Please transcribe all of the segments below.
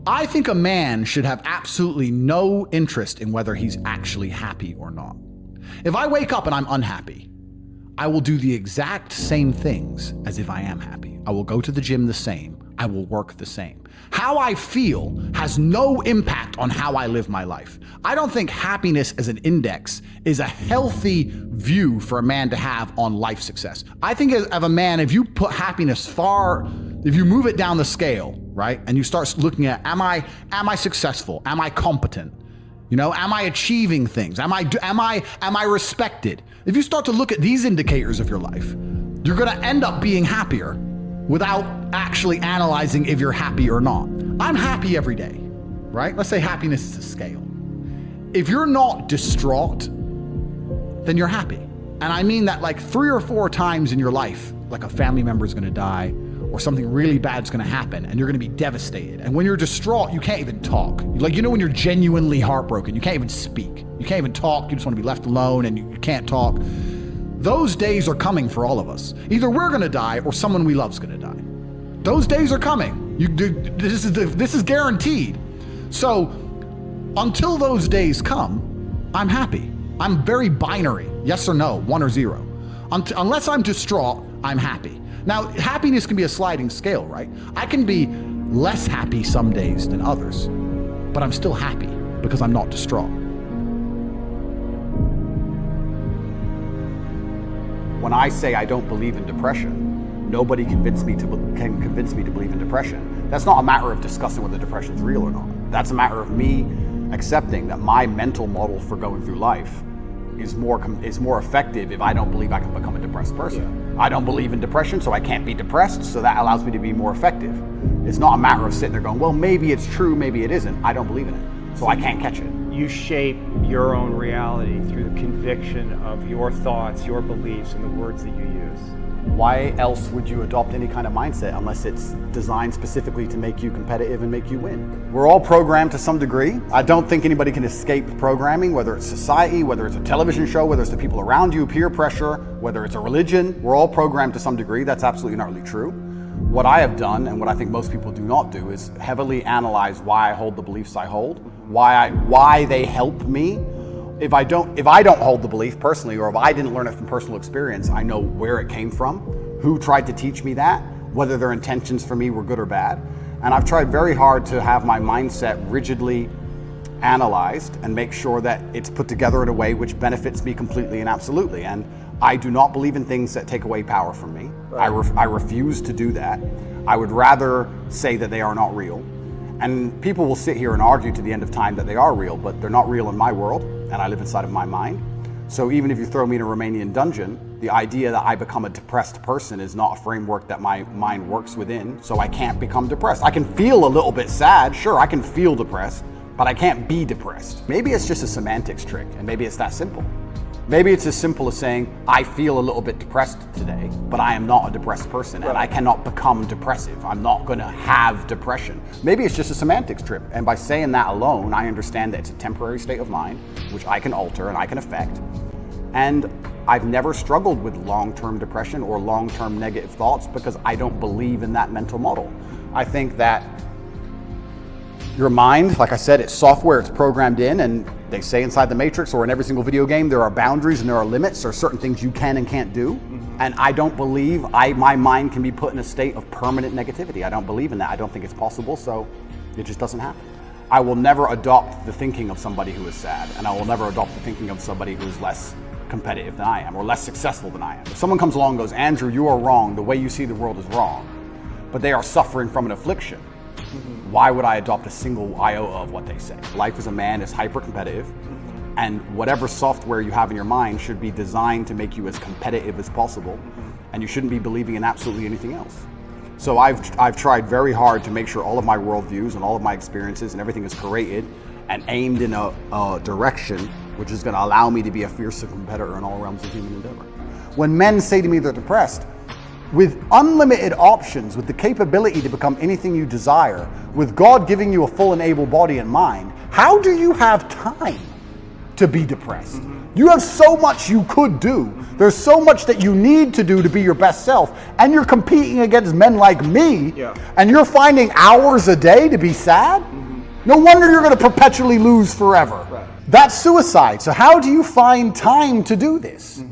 I think a man should have absolutely no interest in whether he's actually happy or not. If I wake up and I'm unhappy, I will do the exact same things as if I am happy. I will go to the gym the same. I will work the same. How I feel has no impact on how I live my life. I don't think happiness as an index is a healthy view for a man to have on life success. I think of a man, if you put happiness if you move it down the scale, right? And you start looking at, am I successful? Am I competent? Am I achieving things? Am I respected? If you start to look at these indicators of your life, you're gonna end up being happier without actually analyzing if you're happy or not. I'm happy every day, right? Let's say happiness is a scale. If you're not distraught, then you're happy. And I mean that like 3 or 4 times in your life, like a family member is gonna die or something really bad is gonna happen and you're gonna be devastated. And when you're distraught, you can't even talk. Like, when you're genuinely heartbroken, you can't even speak. You can't even talk, you just wanna be left alone and you can't talk. Those days are coming for all of us. Either we're gonna die or someone we love's gonna die. Those days are coming. This is guaranteed. So until those days come, I'm happy. I'm very binary, yes or no, 1 or 0. Unless I'm distraught, I'm happy. Now, happiness can be a sliding scale, right? I can be less happy some days than others, but I'm still happy because I'm not distraught. When I say I don't believe in depression, nobody can convince me to believe in depression. That's not a matter of discussing whether depression is real or not. That's a matter of me accepting that my mental model for going through life is more effective if I don't believe I can become a depressed person. Yeah. I don't believe in depression, so I can't be depressed, so that allows me to be more effective. It's not a matter of sitting there going, well, maybe it's true, maybe it isn't. I don't believe in it, so I can't catch it. You shape your own reality through the conviction of your thoughts, your beliefs, and the words that you use. Why else would you adopt any kind of mindset unless it's designed specifically to make you competitive and make you win? We're all programmed to some degree. I don't think anybody can escape programming, whether it's society, whether it's a television show, whether it's the people around you, peer pressure, whether it's a religion. We're all programmed to some degree. That's absolutely not really true. What I have done, and what I think most people do not do, is heavily analyze why I hold the beliefs I hold, why they help me. If I don't hold the belief personally, or if I didn't learn it from personal experience, I know where it came from, who tried to teach me that, whether their intentions for me were good or bad. And I've tried very hard to have my mindset rigidly analyzed and make sure that it's put together in a way which benefits me completely and absolutely. And I do not believe in things that take away power from me. Right. I refuse to do that. I would rather say that they are not real. And people will sit here and argue to the end of time that they are real, but they're not real in my world, and I live inside of my mind. So even if you throw me in a Romanian dungeon, the idea that I become a depressed person is not a framework that my mind works within, so I can't become depressed. I can feel a little bit sad, sure, I can feel depressed, but I can't be depressed. Maybe it's just a semantics trick, and maybe it's that simple. Maybe it's as simple as saying, I feel a little bit depressed today, but I am not a depressed person, and I cannot become depressive. I'm not gonna have depression. Maybe it's just a semantics trip, and by saying that alone, I understand that it's a temporary state of mind, which I can alter and I can affect. And I've never struggled with long-term depression or long-term negative thoughts because I don't believe in that mental model. I think that your mind, like I said, it's software, it's programmed in, and they say inside the Matrix or in every single video game, there are boundaries and there are limits. There are certain things you can and can't do. And I don't believe my mind can be put in a state of permanent negativity. I don't believe in that. I don't think it's possible, so it just doesn't happen. I will never adopt the thinking of somebody who is sad, and I will never adopt the thinking of somebody who is less competitive than I am or less successful than I am. If someone comes along and goes, Andrew, you are wrong, the way you see the world is wrong, but they are suffering from an affliction, why would I adopt a single iota of what they say? Life as a man is hyper-competitive, and whatever software you have in your mind should be designed to make you as competitive as possible, and you shouldn't be believing in absolutely anything else. So I've tried very hard to make sure all of my worldviews and all of my experiences and everything is curated and aimed in a direction which is going to allow me to be a fierce competitor in all realms of human endeavor. When men say to me they're depressed, with unlimited options, with the capability to become anything you desire, with God giving you a full and able body and mind, how do you have time to be depressed? You have so much you could do. There's so much that you need to do to be your best self. And you're competing against men like me. Yeah. And you're finding hours a day to be sad? No wonder you're going to perpetually lose forever. Right. That's suicide. So how do you find time to do this?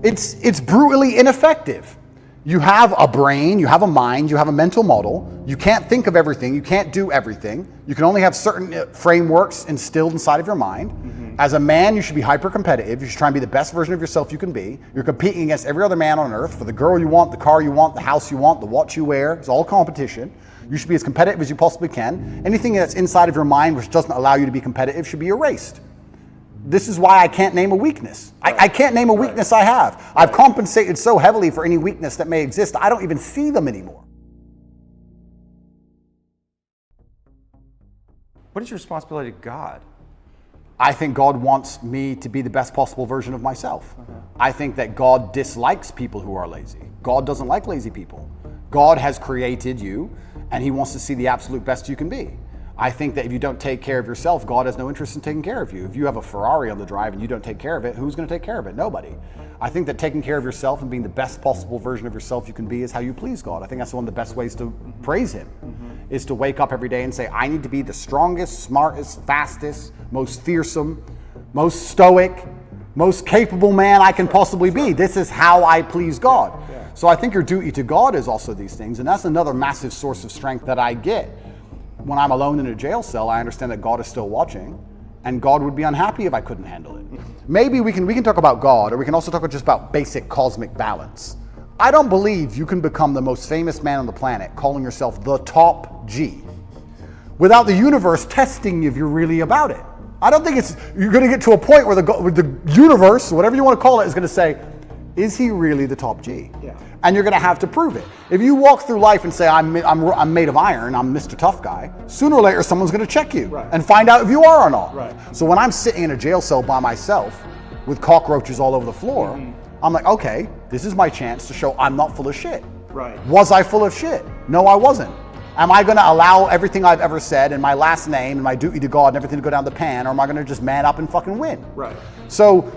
It's brutally ineffective. You have a brain, you have a mind, you have a mental model. You can't think of everything, you can't do everything. You can only have certain frameworks instilled inside of your mind. As a man, you should be hyper competitive. You should try and be the best version of yourself you can be. You're competing against every other man on earth for the girl you want, the car you want, the house you want, the watch you wear. It's all competition. You should be as competitive as you possibly can. Anything that's inside of your mind which doesn't allow you to be competitive should be erased. This is why I can't name a weakness. I can't name a weakness I have. I've compensated so heavily for any weakness that may exist, I don't even see them anymore. What is your responsibility to God? I think God wants me to be the best possible version of myself. I think that God dislikes people who are lazy. God doesn't like lazy people. God has created you, and he wants to see the absolute best you can be. I think that if you don't take care of yourself, God has no interest in taking care of you. If you have a Ferrari on the drive and you don't take care of it, who's going to take care of it? Nobody. I think that taking care of yourself and being the best possible version of yourself you can be is how you please God. I think that's one of the best ways to praise him, is to wake up every day and say, I need to be the strongest, smartest, fastest, most fearsome, most stoic, most capable man I can possibly be. This is how I please God. So I think your duty to God is also these things, and that's another massive source of strength that I get. When I'm alone in a jail cell, I understand that God is still watching, and God would be unhappy if I couldn't handle it. Maybe we can talk about God, or we can also talk just about basic cosmic balance. I don't believe you can become the most famous man on the planet calling yourself the top G without the universe testing if you're really about it. I don't think you're going to get to a point where the universe, whatever you want to call it, is going to say, is he really the top G? Yeah. And you're going to have to prove it. If you walk through life and say, I'm made of iron, I'm Mr. Tough Guy, sooner or later someone's going to check you and find out if you are or not. Right. So when I'm sitting in a jail cell by myself with cockroaches all over the floor, I'm like, okay, this is my chance to show I'm not full of shit. Right. Was I full of shit? No, I wasn't. Am I going to allow everything I've ever said and my last name and my duty to God and everything to go down the pan, or am I going to just man up and fucking win? Right. So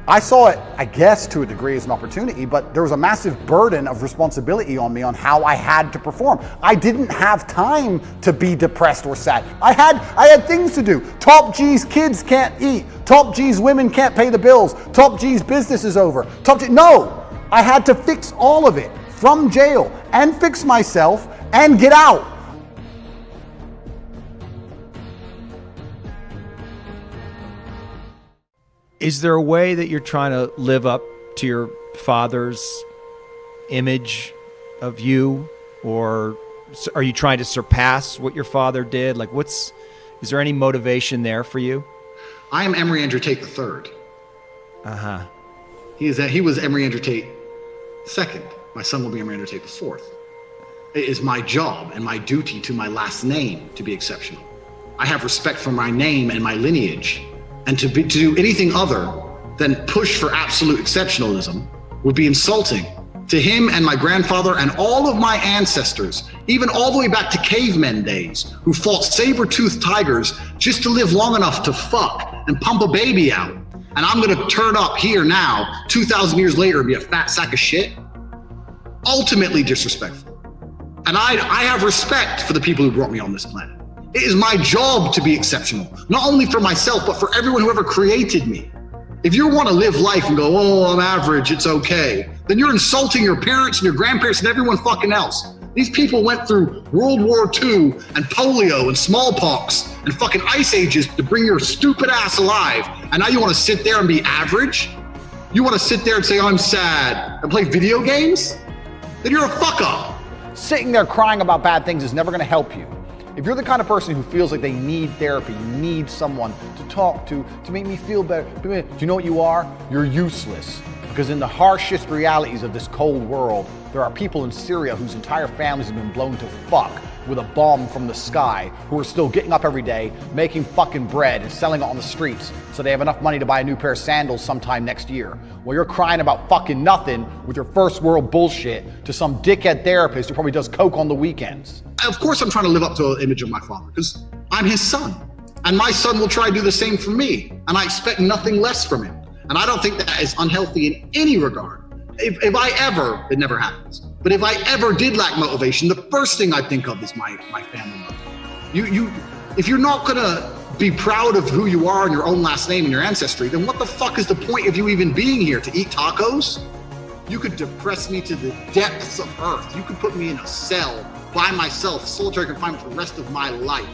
I saw it, I guess, to a degree as an opportunity, but there was a massive burden of responsibility on me on how I had to perform. I didn't have time to be depressed or sad. I had things to do. Top G's kids can't eat. Top G's women can't pay the bills. Top G's business is over. No, I had to fix all of it from jail and fix myself and get out. Is there a way that you're trying to live up to your father's image of you, or are you trying to surpass what your father did? Like, is there any motivation there for you? I am Emory Andrew Tate III. Uh-huh. He was Emory Andrew Tate II. My son will be Emory Andrew Tate IV. It is my job and my duty to my last name to be exceptional. I have respect for my name and my lineage. And to do anything other than push for absolute exceptionalism would be insulting to him and my grandfather and all of my ancestors, even all the way back to cavemen days, who fought saber-toothed tigers just to live long enough to fuck and pump a baby out. And I'm gonna turn up here now, 2,000 years later, and be a fat sack of shit. Ultimately disrespectful. And I have respect for the people who brought me on this planet. It is my job to be exceptional, not only for myself, but for everyone who ever created me. If you want to live life and go, oh, I'm average, it's okay, then you're insulting your parents and your grandparents and everyone fucking else. These people went through World War II and polio and smallpox and fucking ice ages to bring your stupid ass alive. And now you want to sit there and be average? You want to sit there and say, I'm sad and play video games? Then you're a fuck up. Sitting there crying about bad things is never going to help you. If you're the kind of person who feels like they need therapy, you need someone to talk to make me feel better, do you know what you are? You're useless. Because in the harshest realities of this cold world, there are people in Syria whose entire families have been blown to fuck with a bomb from the sky, who are still getting up every day, making fucking bread and selling it on the streets so they have enough money to buy a new pair of sandals sometime next year. While you're crying about fucking nothing with your first world bullshit to some dickhead therapist who probably does coke on the weekends. Of course I'm trying to live up to the image of my father, because I'm his son. And my son will try to do the same for me. And I expect nothing less from him. And I don't think that is unhealthy in any regard. If I ever, it never happens, but if I ever did lack motivation, the first thing I think of is my family member. If you're not gonna be proud of who you are and your own last name and your ancestry, then what the fuck is the point of you even being here? To eat tacos? You could depress me to the depths of earth. You could put me in a cell by myself, solitary confinement for the rest of my life.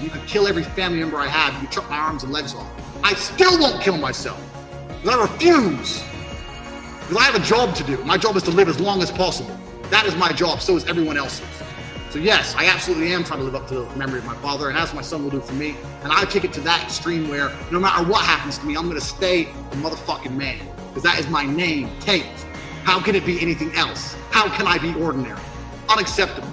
You could kill every family member I have. You could chop my arms and legs off. I still won't kill myself, because I refuse. Because I have a job to do. My job is to live as long as possible. That is my job, so is everyone else's. So yes, I absolutely am trying to live up to the memory of my father, and as my son will do for me. And I take it to that extreme where no matter what happens to me, I'm gonna stay a motherfucking man. Because that is my name, Tate. How can it be anything else? How can I be ordinary? Unacceptable.